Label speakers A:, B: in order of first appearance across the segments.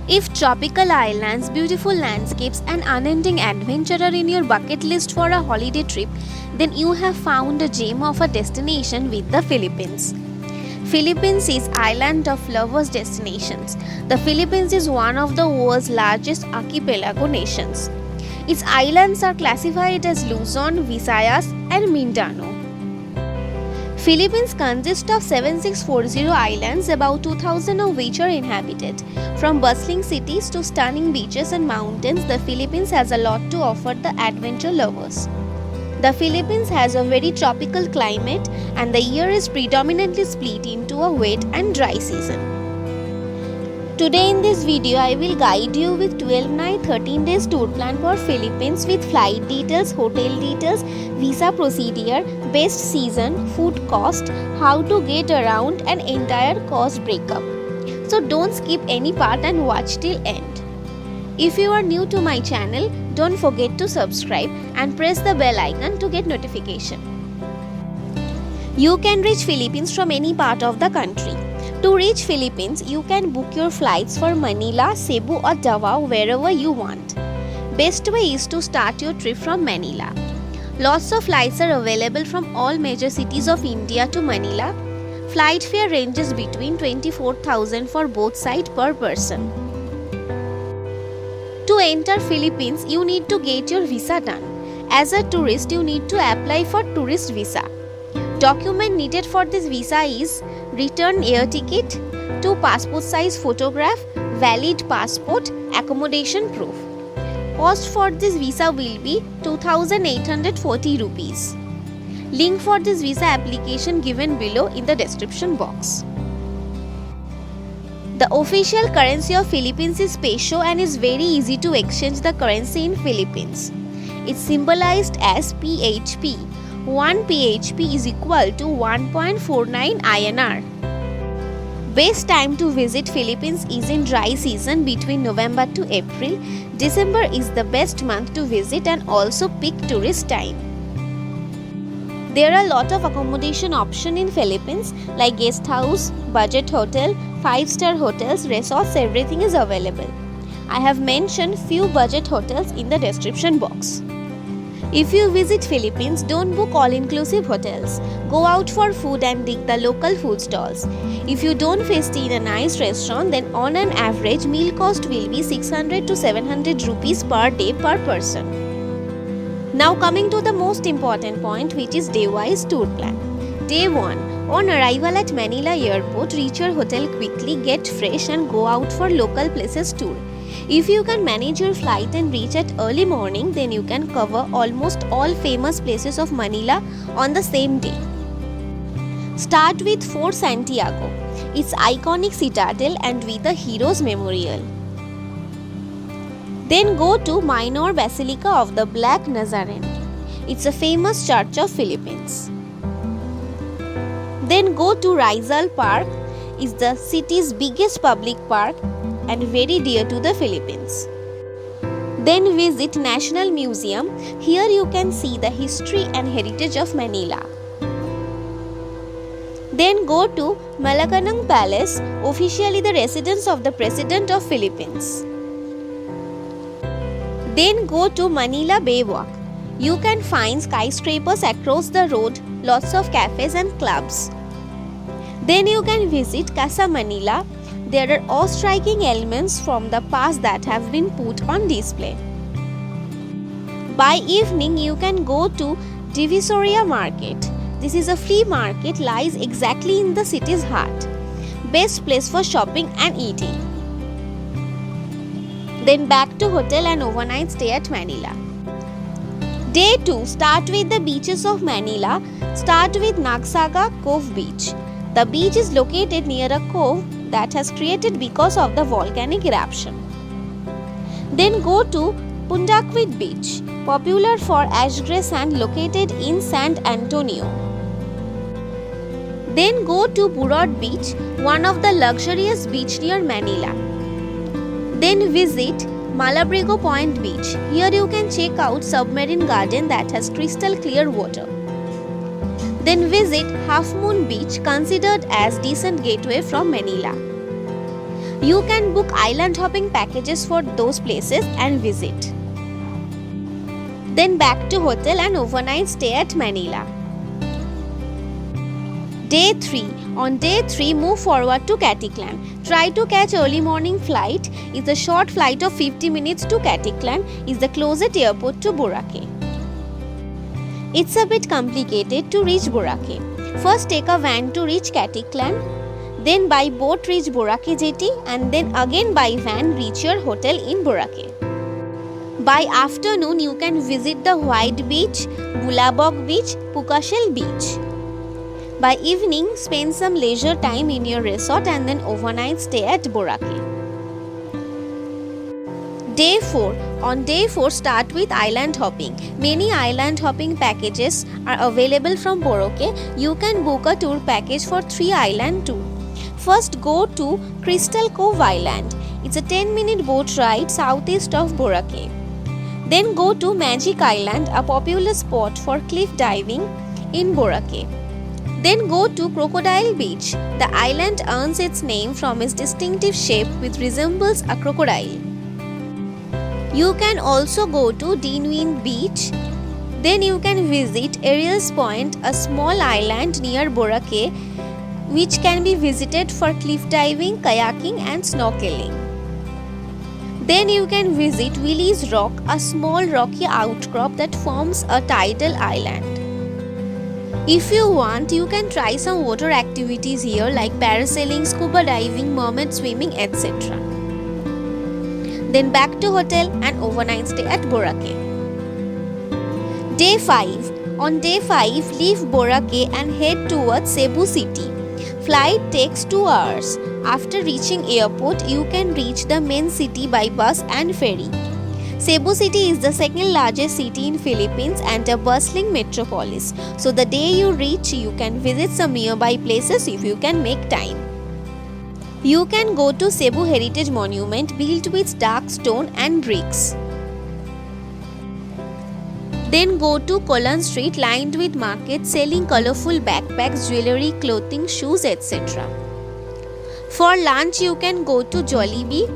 A: If tropical islands, beautiful landscapes, and unending adventure are in your bucket list for a holiday trip, then you have found a gem of a destination with the Philippines. Philippines is island of lovers destinations. The Philippines is one of the world's largest archipelago nations. Its islands are classified as Luzon, Visayas, and Mindanao. Philippines consists of 7640 islands, about 2000 of which are inhabited. From bustling cities to stunning beaches and mountains, the Philippines has a lot to offer the adventure lovers. The Philippines has a very tropical climate and the year is predominantly split into a wet and dry season. Today in this video, I will guide you with 12 night 13 days tour plan for Philippines with flight details, hotel details, visa procedure, best season, food cost, how to get around and entire cost breakup. So don't skip any part and watch till end. If you are new to my channel, don't forget to subscribe and press the bell icon to get notification. You can reach Philippines from any part of the country. To reach Philippines, you can book your flights for Manila, Cebu or Davao wherever you want. Best way is to start your trip from Manila. Lots of flights are available from all major cities of India to Manila. Flight fare ranges between 24,000 for both sides per person. To enter Philippines, you need to get your visa done. As a tourist, you need to apply for tourist visa. Document needed for this visa is return air ticket, 2 passport size photograph, valid passport, accommodation proof. Cost for this visa will be 2840 rupees. Link for this visa application given below in the description box. The official currency of Philippines is peso and is very easy to exchange the currency in Philippines. It's symbolized as PHP. 1 PHP is equal to 1.49 INR. Best time to visit Philippines is in dry season between November to April. December is the best month to visit and also peak tourist time. There are a lot of accommodation options in Philippines like guest house, budget hotel, 5-star hotels, resorts, everything is available. I have mentioned few budget hotels in the description box. If you visit Philippines, don't book all-inclusive hotels. Go out for food and dig the local food stalls. If you don't feast in a nice restaurant, then on an average meal cost will be 600 to 700 rupees per day per person. Now coming to the most important point, which is day-wise tour plan. Day 1. On arrival at Manila Airport, reach your hotel quickly, get fresh and go out for local places tour. If you can manage your flight and reach at early morning, then you can cover almost all famous places of Manila on the same day. Start with Fort Santiago, its iconic citadel and with a hero's memorial. Then go to Minor Basilica of the Black Nazarene. It's a famous church of Philippines. Then go to Rizal Park, it's the city's biggest public park and very dear to the Philippines. Then visit National Museum. Here you can see the history and heritage of Manila. Then go to Malacanang Palace, officially the residence of the President of Philippines. Then go to Manila Bay Walk. You can find skyscrapers across the road, lots of cafes and clubs. Then you can visit Casa Manila. There are awe-striking elements from the past that have been put on display. By evening, you can go to Divisoria Market. This is a flea market, lies exactly in the city's heart. Best place for shopping and eating. Then back to hotel and overnight stay at Manila. Day 2. Start with the beaches of Manila. Start with Nagsaga Cove Beach. The beach is located near a cove that has created because of the volcanic eruption. Then go to Pundakwit Beach, popular for ash grey sand located in San Antonio. Then go to Burod Beach, one of the luxurious beach near Manila. Then visit Malabrigo Point Beach. Here you can check out submarine garden that has crystal clear water. Then visit Half Moon Beach, considered as decent gateway from Manila. You can book island hopping packages for those places and visit. Then back to hotel and overnight stay at Manila. Day 3. On day 3, move forward to Caticlan. Try to catch early morning flight. It's a short flight of 50 minutes to Caticlan. Is the closest airport to Boracay. It's a bit complicated to reach Boracay. First take a van to reach Caticlan. Then by boat reach Boracay jetty and then again by van reach your hotel in Boracay. By afternoon you can visit the White Beach, Bulabog Beach, Puka Shell Beach. By evening, spend some leisure time in your resort and then overnight stay at Boracay. Day 4. On day 4, start with island hopping. Many island hopping packages are available from Boracay. You can book a tour package for 3 island tour. First, go to Crystal Cove Island. It's a 10-minute boat ride southeast of Boracay. Then go to Magic Island, a popular spot for cliff diving in Boracay. Then go to Crocodile Beach. The island earns its name from its distinctive shape which resembles a crocodile. You can also go to Dinwiddie Beach. Then you can visit Ariel's Point, a small island near Boracay which can be visited for cliff diving, kayaking and snorkeling. Then you can visit Willie's Rock, a small rocky outcrop that forms a tidal island. If you want, you can try some water activities here like parasailing, scuba diving, mermaid swimming, etc. Then back to hotel and overnight stay at Boracay. Day 5. On day 5, leave Boracay and head towards Cebu City. Flight takes 2 hours. After reaching airport, you can reach the main city by bus and ferry. Cebu City is the second largest city in Philippines and a bustling metropolis. So the day you reach, you can visit some nearby places if you can make time. You can go to Cebu Heritage Monument built with dark stone and bricks. Then go to Colon Street lined with markets selling colorful backpacks, jewelry, clothing, shoes, etc. For lunch, you can go to Jollibee,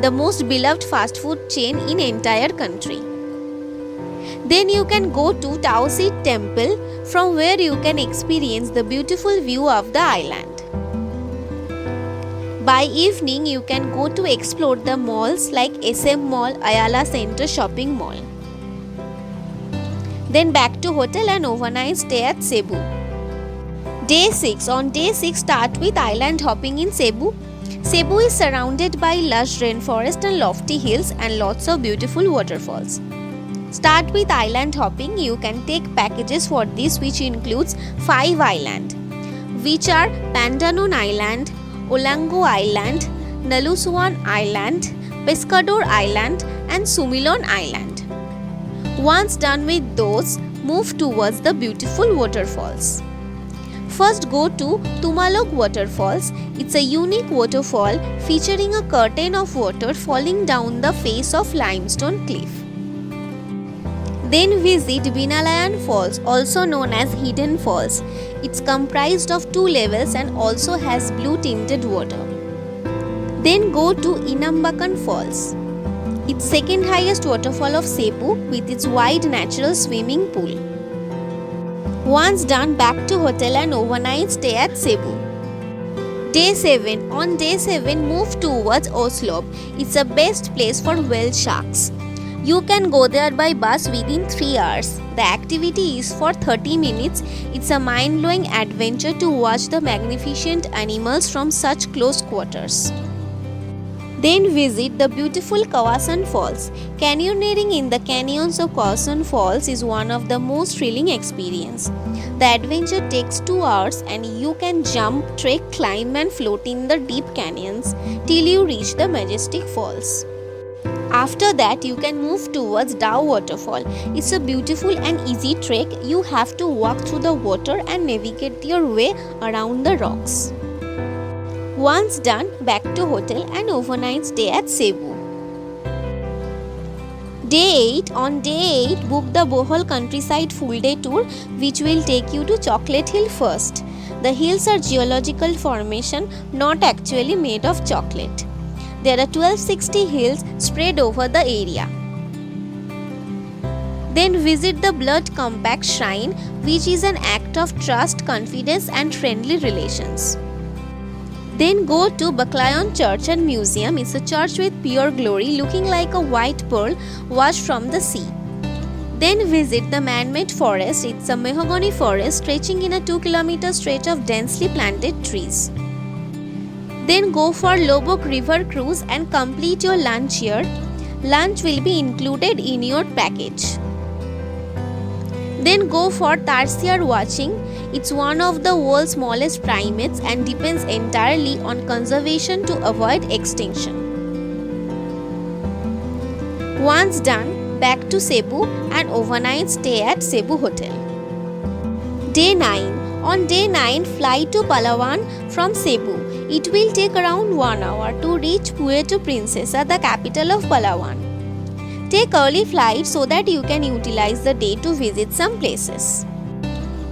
A: the most beloved fast food chain in entire country. Then you can go to Taoiseach Temple, from where you can experience the beautiful view of the island. By evening, you can go to explore the malls like SM Mall, Ayala Center Shopping Mall. Then back to hotel and overnight stay at Cebu. Day 6. On day 6, start with island hopping in Cebu. Cebu is surrounded by lush rainforest and lofty hills and lots of beautiful waterfalls. Start with island hopping. You can take packages for this which includes 5 islands, which are Pandanon Island, Olango Island, Nalusuan Island, Pescador Island and Sumilon Island. Once done with those, move towards the beautiful waterfalls. First go to Tumalog Waterfalls. It's a unique waterfall featuring a curtain of water falling down the face of limestone cliff. Then visit Binalayan Falls, also known as Hidden Falls. It's comprised of 2 levels and also has blue tinted water. Then go to Inambakan Falls. It's second highest waterfall of Cebu with its wide natural swimming pool. Once done, back to hotel and overnight stay at Cebu. Day 7. On day 7, move towards Oslob. It's the best place for whale sharks. You can go there by bus within 3 hours. The activity is for 30 minutes. It's a mind-blowing adventure to watch the magnificent animals from such close quarters. Then visit the beautiful Kawasan Falls. Canyoneering in the canyons of Kawasan Falls is one of the most thrilling experiences. The adventure takes 2 hours and you can jump, trek, climb and float in the deep canyons till you reach the majestic falls. After that, you can move towards Dao Waterfall. It's a beautiful and easy trek. You have to walk through the water and navigate your way around the rocks. Once done, back to hotel and overnight stay at Cebu. Day 8. On day 8, book the Bohol Countryside full day tour which will take you to Chocolate Hill first. The hills are geological formation, not actually made of chocolate. There are 1260 hills spread over the area. Then visit the Blood Compact Shrine, which is an act of trust, confidence and friendly relations. Then go to Baclayon Church and Museum. It's a church with pure glory looking like a white pearl washed from the sea. Then visit the man-made forest. It's a mahogany forest stretching in a 2-kilometer stretch of densely planted trees. Then go for Lobok River cruise and complete your lunch here. Lunch will be included in your package. Then go for tarsier watching. It's one of the world's smallest primates and depends entirely on conservation to avoid extinction. Once done, back to Cebu and overnight stay at Cebu Hotel. Day 9. On day 9, fly to Palawan from Cebu. It will take around 1 hour to reach Puerto Princesa, the capital of Palawan. Take early flight so that you can utilize the day to visit some places.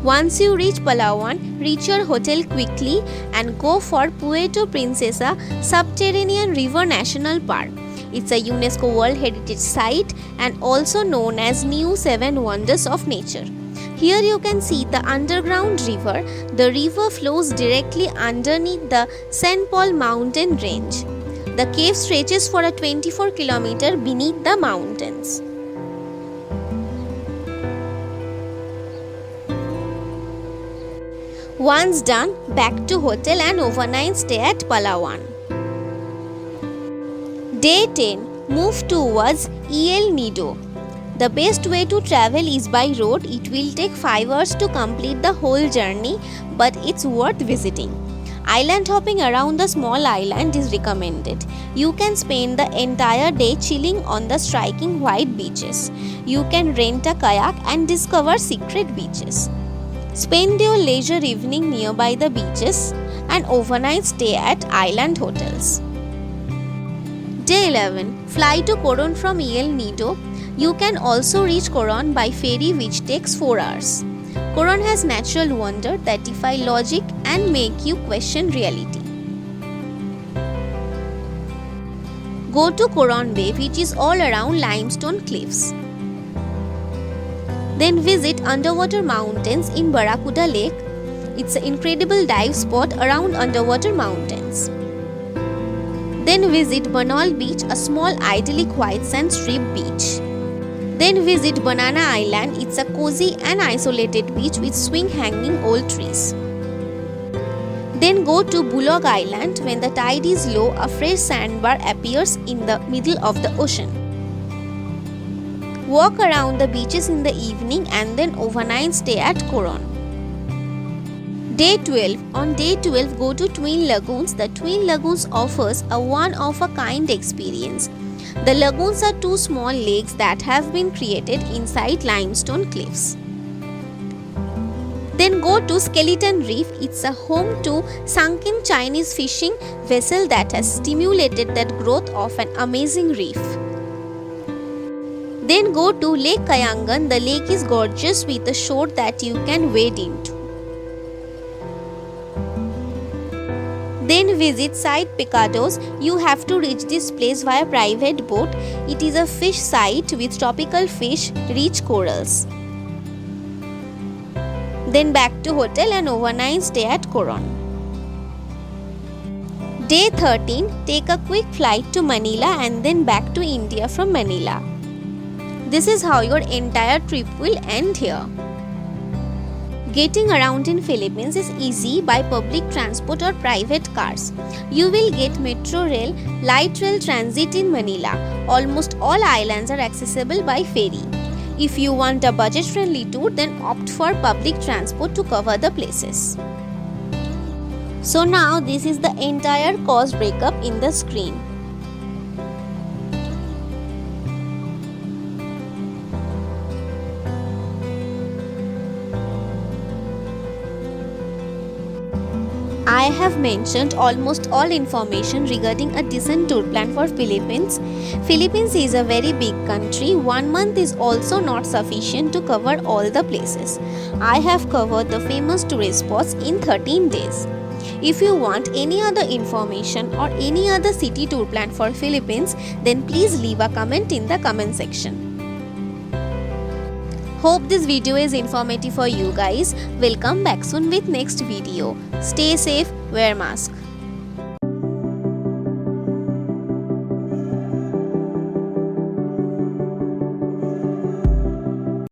A: Once you reach Palawan, reach your hotel quickly and go for Puerto Princesa Subterranean River National Park. It's a UNESCO World Heritage Site and also known as New Seven Wonders of Nature. Here you can see the underground river. The river flows directly underneath the St. Paul mountain range. The cave stretches for a 24-kilometer beneath the mountains. Once done, back to hotel and overnight stay at Palawan. Day 10. Move towards El Nido. The best way to travel is by road. It will take 5 hours to complete the whole journey, but it's worth visiting. Island hopping around the small island is recommended. You can spend the entire day chilling on the striking white beaches. You can rent a kayak and discover secret beaches. Spend your leisure evening nearby the beaches and overnight stay at island hotels. Day 11. Fly to Coron from El Nido. You can also reach Coron by ferry, which takes 4 hours. Coron has natural wonder that defy logic and make you question reality. Go to Coron Bay, which is all around limestone cliffs. Then visit underwater mountains in Barracuda Lake. It's an incredible dive spot around underwater mountains. Then visit Banal Beach, a small idyllic white sand strip beach. Then visit Banana Island. It's a cozy and isolated beach with swing-hanging old trees. Then go to Bullock Island. When the tide is low, a fresh sandbar appears in the middle of the ocean. Walk around the beaches in the evening and then overnight stay at Coron. Day 12. On day 12, go to Twin Lagoons. The Twin Lagoons offers a one-of-a-kind experience. The lagoons are 2 small lakes that have been created inside limestone cliffs. Then go to Skeleton Reef. It's a home to sunken Chinese fishing vessel that has stimulated the growth of an amazing reef. Then go to Lake Kayangan. The lake is gorgeous with a shore that you can wade into. Then visit Site Picados. You have to reach this place via private boat. It is a fish site with tropical fish, rich corals. Then back to hotel and overnight stay at Coron. Day 13. Take a quick flight to Manila and then back to India from Manila. This is how your entire trip will end here. Getting around in Philippines is easy by public transport or private cars. You will get metro rail, light rail transit in Manila. Almost all islands are accessible by ferry. If you want a budget-friendly tour, then opt for public transport to cover the places. So now this is the entire cost breakup in the screen. I have mentioned almost all information regarding a decent tour plan for Philippines. Philippines is a very big country. 1 month is also not sufficient to cover all the places. I have covered the famous tourist spots in 13 days. If you want any other information or any other city tour plan for Philippines, then please leave a comment in the comment section. Hope this video is informative for you guys. We'll come back soon with next video. Stay safe, wear mask.